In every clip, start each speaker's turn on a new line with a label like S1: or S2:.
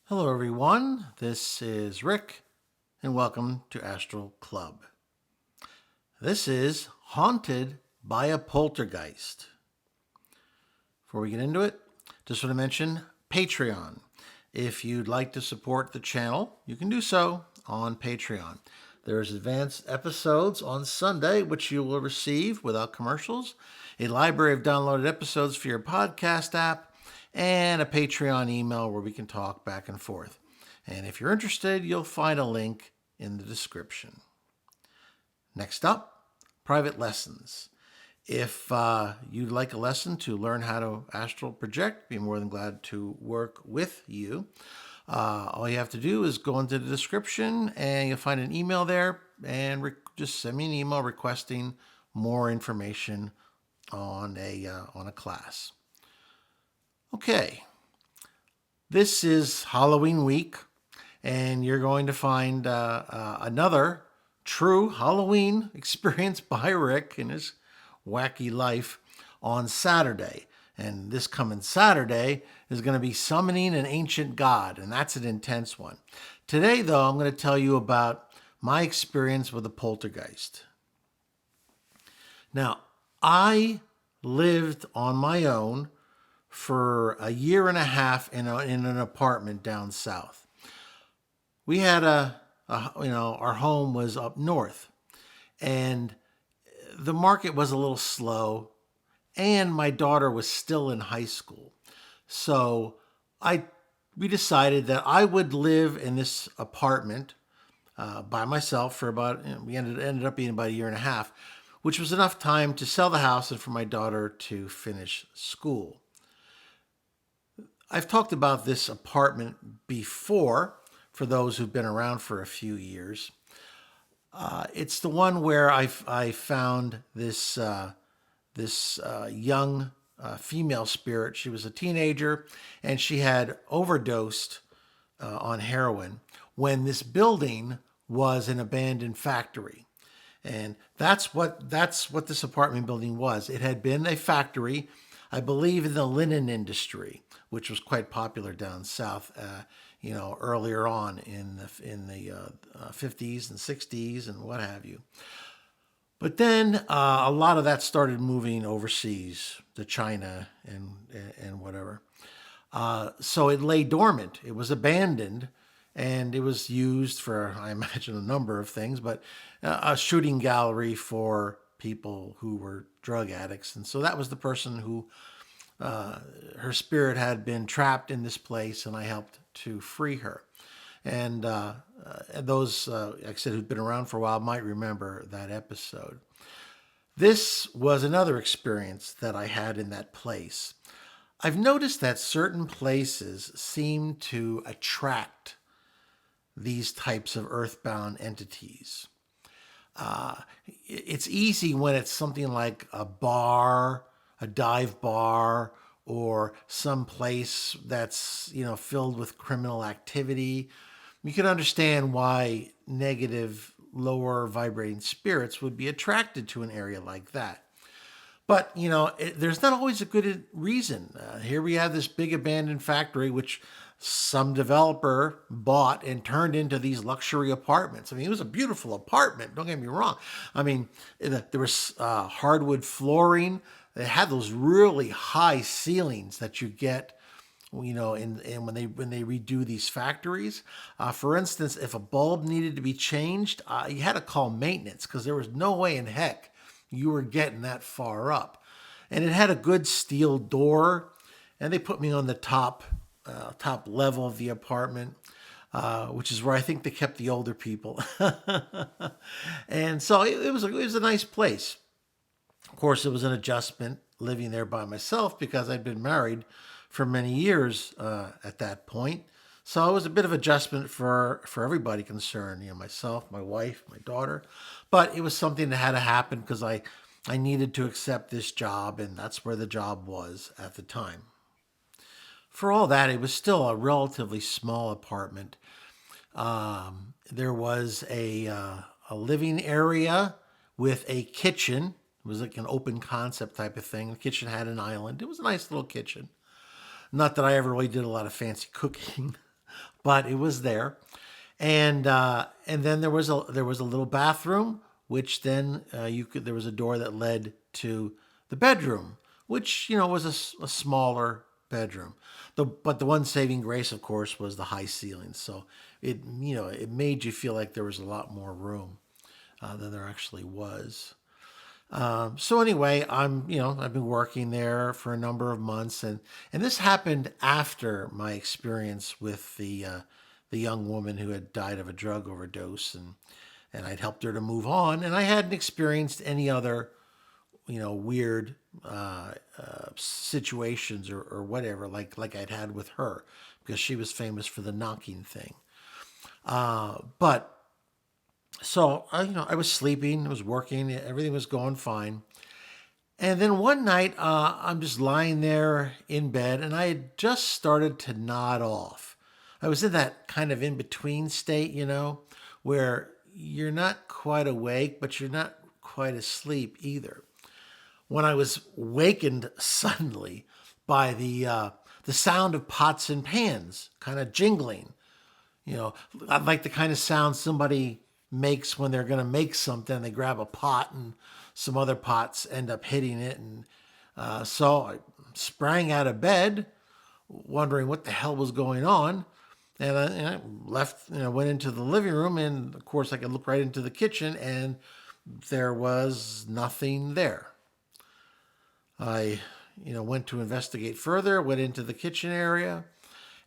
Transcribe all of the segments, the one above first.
S1: Hello, everyone. This is Rick, and welcome to Astral Club. This is Haunted by a Poltergeist. Before we get into it, just want to mention Patreon. If you'd like to support the channel, you can do so on Patreon. There's advanced episodes on Sunday, which you will receive without commercials, a library of downloaded episodes for your podcast app, and a Patreon email where we can talk back and forth. And if you're interested, you'll find a link in the description. Next up, private lessons. If you'd like a lesson to learn how to astral project, be more than glad to work with you. All you have to do is go into the description and you'll find an email there and just send me an email requesting more information on a class. Okay, this is Halloween week, and you're going to find another true Halloween experience by Rick in his wacky life on Saturday. And this coming Saturday is going to be summoning an ancient god, and that's an intense one. Today, though, I'm going to tell you about my experience with a poltergeist. Now, I lived on my own for a year and a half in an apartment down south. We had our home was up north, and the market was a little slow, and my daughter was still in high school. So we decided that I would live in this apartment by myself for we ended up being about a year and a half, which was enough time to sell the house and for my daughter to finish school. I've talked about this apartment before for those who've been around for a few years. It's the one where I found this young female spirit. She was a teenager and she had overdosed on heroin when this building was an abandoned factory. And that's what this apartment building was. It had been a factory, I believe, in the linen industry, which was quite popular down south, earlier on in the 50s and 60s and what have you. But then a lot of that started moving overseas to China and whatever. So it lay dormant. It was abandoned, and it was used for, I imagine, a number of things, but a shooting gallery for people who were drug addicts. And so that was the person who her spirit had been trapped in this place, and I helped to free her. And those, like I said, who've been around for a while might remember that episode. This was another experience that I had in that place. I've noticed that certain places seem to attract these types of earthbound entities. It's easy when it's something like a bar, a dive bar, or some place that's, filled with criminal activity. You can understand why negative, lower vibrating spirits would be attracted to an area like that. But, there's not always a good reason. Here we have this big abandoned factory, which some developer bought and turned into these luxury apartments. I mean, it was a beautiful apartment, don't get me wrong. I mean, there was hardwood flooring. They had those really high ceilings that you get, when they redo these factories. For instance, if a bulb needed to be changed, you had to call maintenance because there was no way in heck you were getting that far up. And it had a good steel door, and they put me on the top level of the apartment, which is where I think they kept the older people. And so it was a nice place. Of course, it was an adjustment living there by myself because I'd been married for many years at that point. So it was a bit of adjustment for everybody concerned, myself, my wife, my daughter. But it was something that had to happen because I needed to accept this job, and that's where the job was at the time. For all that, it was still a relatively small apartment. There was a living area with a kitchen. It was like an open concept type of thing. The kitchen had an island. It was a nice little kitchen. Not that I ever really did a lot of fancy cooking, but it was there. And then there was a little bathroom, which then there was a door that led to the bedroom, which was a smaller bedroom. But the one saving grace, of course, was the high ceilings. So it made you feel like there was a lot more room than there actually was. So anyway, I've been working there for a number of months, and this happened after my experience with the young woman who had died of a drug overdose, and I'd helped her to move on, and I hadn't experienced any other weird situations or whatever like I'd had with her, because she was famous for the knocking thing. But so I was sleeping, I was working, everything was going fine. And then one night, I'm just lying there in bed, and I had just started to nod off. I was in that kind of in between state, where you're not quite awake, but you're not quite asleep either. When I was wakened suddenly by the sound of pots and pans kind of jingling, like the kind of sound somebody makes when they're going to make something. They grab a pot and some other pots end up hitting it. And so I sprang out of bed, wondering what the hell was going on. And I left, went into the living room. And of course, I could look right into the kitchen, and there was nothing there. I, went to investigate further, went into the kitchen area,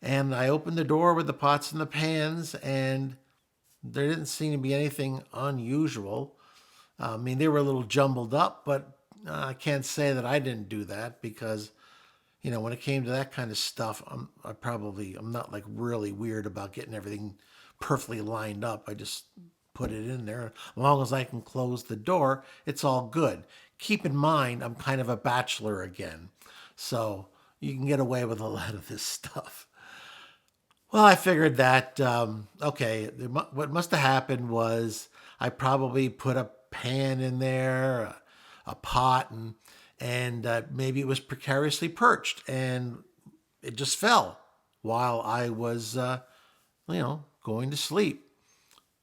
S1: and I opened the door with the pots and the pans, and there didn't seem to be anything unusual. I mean, they were a little jumbled up, but I can't say that I didn't do that, because, when it came to that kind of stuff, I'm not like really weird about getting everything perfectly lined up. I just put it in there. As long as I can close the door, it's all good. Keep in mind, I'm kind of a bachelor again, so you can get away with a lot of this stuff. Well, I figured that, okay, what must have happened was I probably put a pan in there, a pot, and maybe it was precariously perched, and it just fell while I was, going to sleep.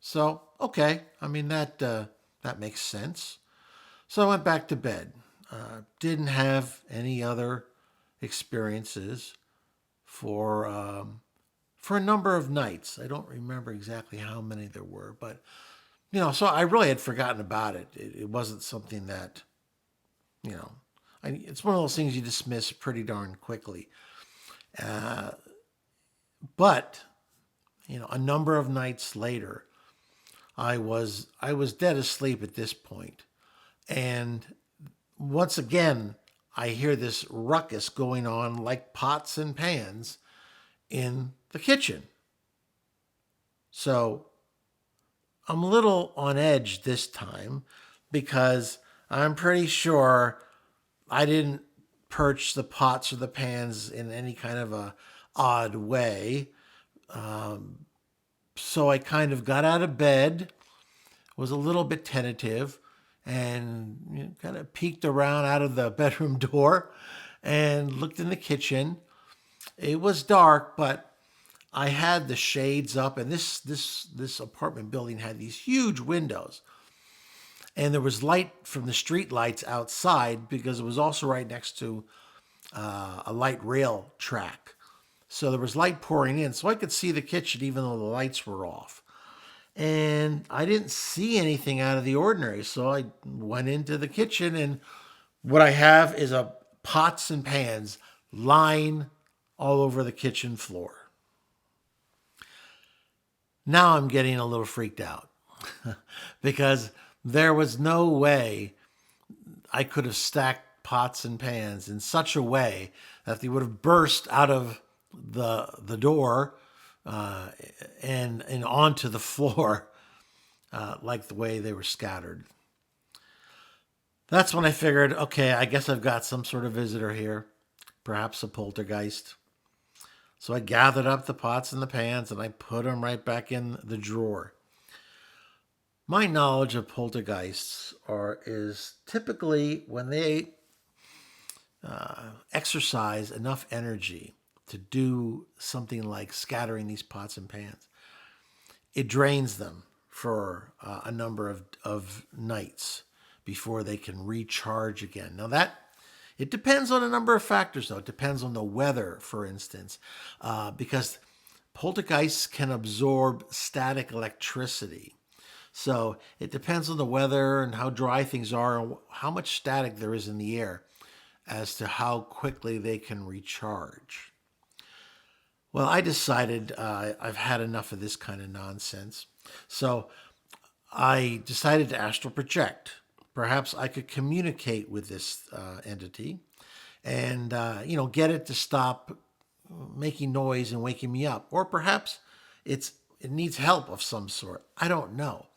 S1: So, okay, I mean, that makes sense. So I went back to bed. Didn't have any other experiences for for a number of nights. I don't remember exactly how many there were, but so I really had forgotten about it. It wasn't something that, it's one of those things you dismiss pretty darn quickly. But a number of nights later, I was dead asleep at this point, and once again I hear this ruckus going on like pots and pans in the kitchen. So I'm a little on edge this time, because I'm pretty sure I didn't perch the pots or the pans in any kind of a odd way. So I kind of got out of bed, was a little bit tentative, and kind of peeked around out of the bedroom door and looked in the kitchen. It was dark, but I had the shades up, and this apartment building had these huge windows, and there was light from the street lights outside, because it was also right next to a light rail track. So there was light pouring in, so I could see the kitchen even though the lights were off. And I didn't see anything out of the ordinary, so I went into the kitchen, and what I have is a pots and pans lying all over the kitchen floor. Now I'm getting a little freaked out because there was no way I could have stacked pots and pans in such a way that they would have burst out of the door and onto the floor like the way they were scattered. That's when I figured, okay, I guess I've got some sort of visitor here, perhaps a poltergeist. So I gathered up the pots and the pans and I put them right back in the drawer. My knowledge of poltergeists is typically when they exercise enough energy to do something like scattering these pots and pans, it drains them for a number of nights before they can recharge again. Now it depends on a number of factors, though. It depends on the weather, for instance, because poltergeists can absorb static electricity. So it depends on the weather and how dry things are and how much static there is in the air as to how quickly they can recharge. Well, I decided I've had enough of this kind of nonsense. So I decided to astral project. Perhaps I could communicate with this entity and, get it to stop making noise and waking me up. Or perhaps it needs help of some sort. I don't know.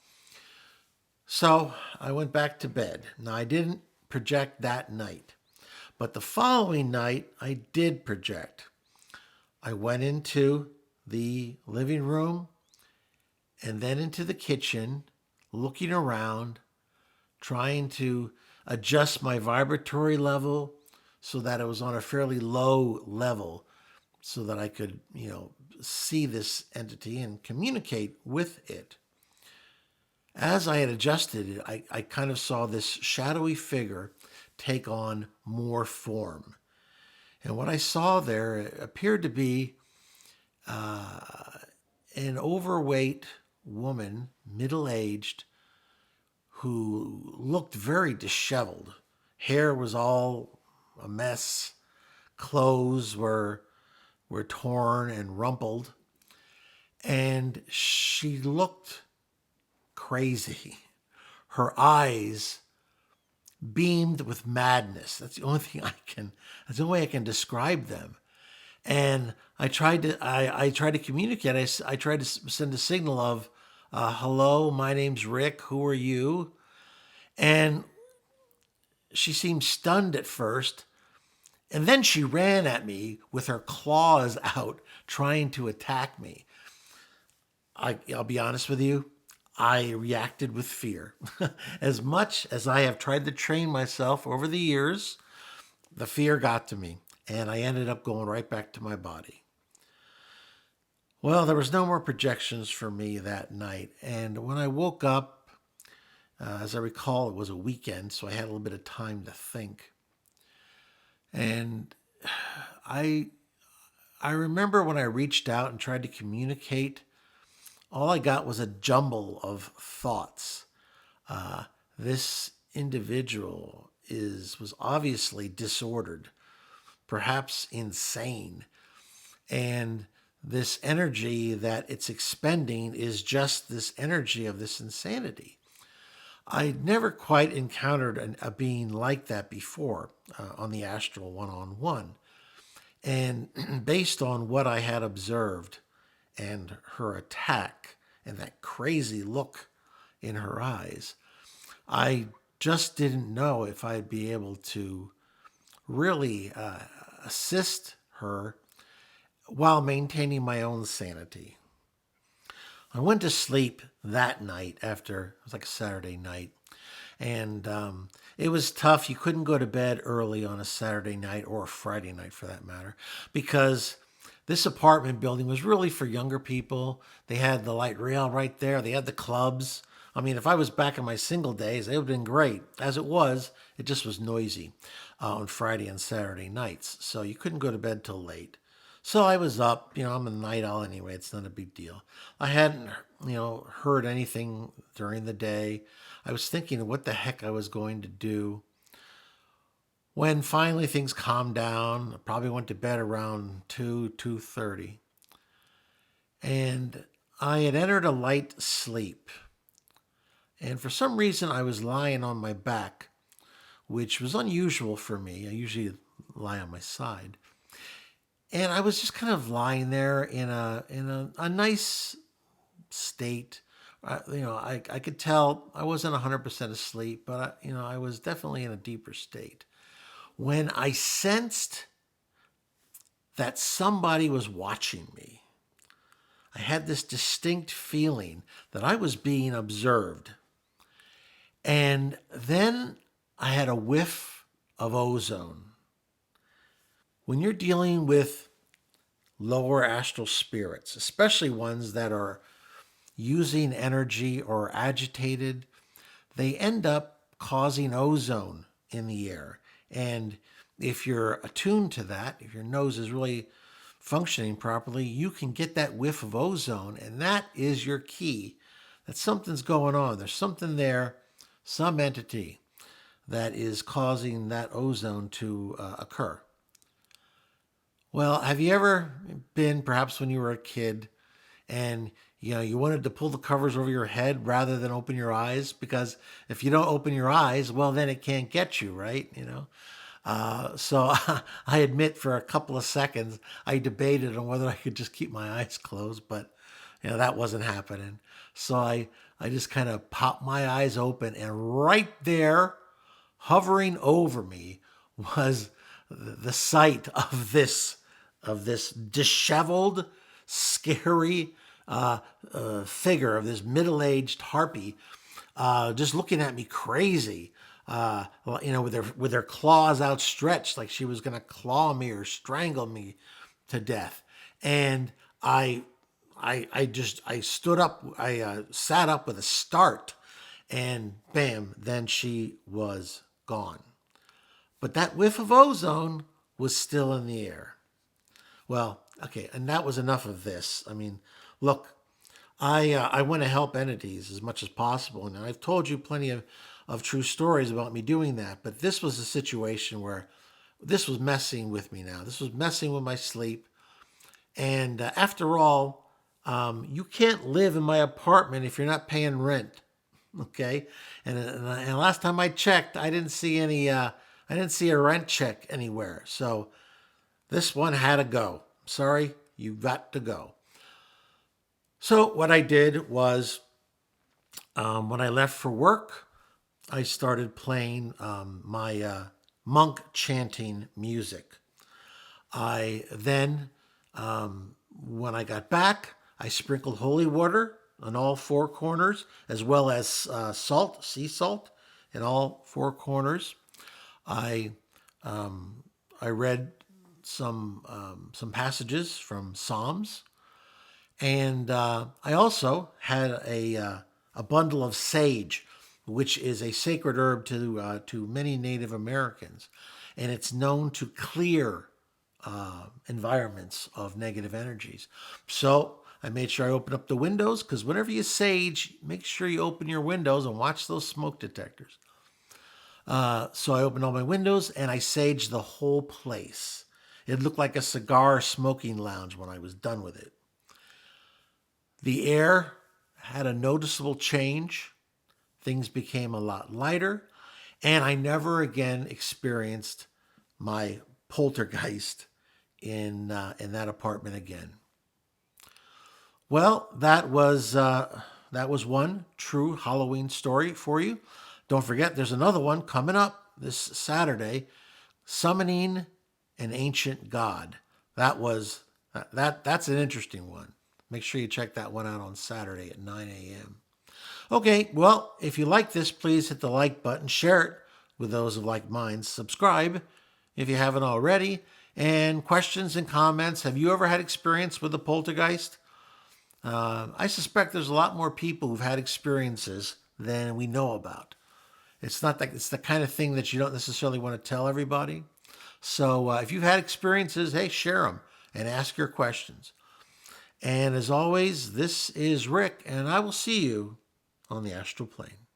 S1: So I went back to bed. Now, I didn't project that night, but the following night I did project. I went into the living room and then into the kitchen, looking around, trying to adjust my vibratory level so that it was on a fairly low level so that I could, see this entity and communicate with it. As I had adjusted it, I kind of saw this shadowy figure take on more form. And what I saw there appeared to be an overweight woman, middle-aged, who looked very disheveled. Hair was all a mess. Clothes were torn and rumpled. And she looked crazy. Her eyes beamed with madness. That's the only way I can describe them. And I tried to communicate. I tried to send a signal of, hello, my name's Rick. Who are you? And she seemed stunned at first. And then she ran at me with her claws out, trying to attack me. I'll be honest with you. I reacted with fear. As much as I have tried to train myself over the years, the fear got to me, and I ended up going right back to my body. Well, there was no more projections for me that night, and when I woke up, as I recall, it was a weekend, so I had a little bit of time to think. And I remember when I reached out and tried to communicate, all I got was a jumble of thoughts. This individual was obviously disordered, perhaps insane, and this energy that it's expending is just this energy of this insanity. I'd never quite encountered a being like that before on the Astral one-on-one. And based on what I had observed and her attack and that crazy look in her eyes, I just didn't know if I'd be able to really assist her while maintaining my own sanity. I went to sleep that night it was like a Saturday night. And it was tough. You couldn't go to bed early on a Saturday night or a Friday night for that matter, because this apartment building was really for younger people. They had the light rail right there. They had the clubs. I mean, if I was back in my single days, it would have been great. As it was, it just was noisy on Friday and Saturday nights. So you couldn't go to bed till late. So I was up, I'm a night owl anyway. It's not a big deal. I hadn't, heard anything during the day. I was thinking of what the heck I was going to do. When finally things calmed down, I probably went to bed around 2:30. And I had entered a light sleep. And for some reason, I was lying on my back, which was unusual for me. I usually lie on my side. And I was just kind of lying there in a nice state. I could tell I wasn't 100% asleep, but I was definitely in a deeper state. When I sensed that somebody was watching me, I had this distinct feeling that I was being observed. And then I had a whiff of ozone. When you're dealing with lower astral spirits, especially ones that are using energy or agitated, they end up causing ozone in the air. And if you're attuned to that, if your nose is really functioning properly, you can get that whiff of ozone, and that is your key that something's going on. There's something there, some entity that is causing that ozone to occur. Well, have you ever been, perhaps when you were a kid, and you wanted to pull the covers over your head rather than open your eyes? Because if you don't open your eyes, well, then it can't get you, right? So I admit for a couple of seconds I debated on whether I could just keep my eyes closed, but that wasn't happening. So I just kind of popped my eyes open, and right there, hovering over me, was the sight of this disheveled, scary figure of this middle-aged harpy, just looking at me crazy. With her claws outstretched, like she was gonna claw me or strangle me to death. And I stood up. I sat up with a start, and bam! Then she was gone. But that whiff of ozone was still in the air. Well, okay, and that was enough of this. I mean, look, I want to help entities as much as possible, and I've told you plenty of true stories about me doing that. But this was a situation where this was messing with me now. This was messing with my sleep, and after all, you can't live in my apartment if you're not paying rent. Okay, and last time I checked, I didn't see any. I didn't see a rent check anywhere. So this one had to go. Sorry, you got to go. So what I did was, when I left for work, I started playing my monk chanting music. I then, when I got back, I sprinkled holy water on all four corners, as well as salt, sea salt, in all four corners. I I read some passages from Psalms, and I also had a bundle of sage, which is a sacred herb to many Native Americans, and it's known to clear environments of negative energies. So I made sure I opened up the windows, because whenever you sage, make sure you open your windows and watch those smoke detectors. So I opened all my windows and I saged the whole place. It looked like a cigar smoking lounge when I was done with it. The air had a noticeable change. Things became a lot lighter, and I never again experienced my poltergeist in that apartment again. Well, that was one true Halloween story for you. Don't forget, there's another one coming up this Saturday, Summoning an Ancient God. That's an interesting one. Make sure you check that one out on Saturday at 9 a.m. Okay, well, if you like this, please hit the like button, share it with those of like minds, subscribe if you haven't already, and questions and comments. Have you ever had experience with a poltergeist? I suspect there's a lot more people who've had experiences than we know about. It's not like it's the kind of thing that you don't necessarily want to tell everybody. So if you've had experiences, hey, share them and ask your questions. And as always, this is Rick, and I will see you on the astral plane.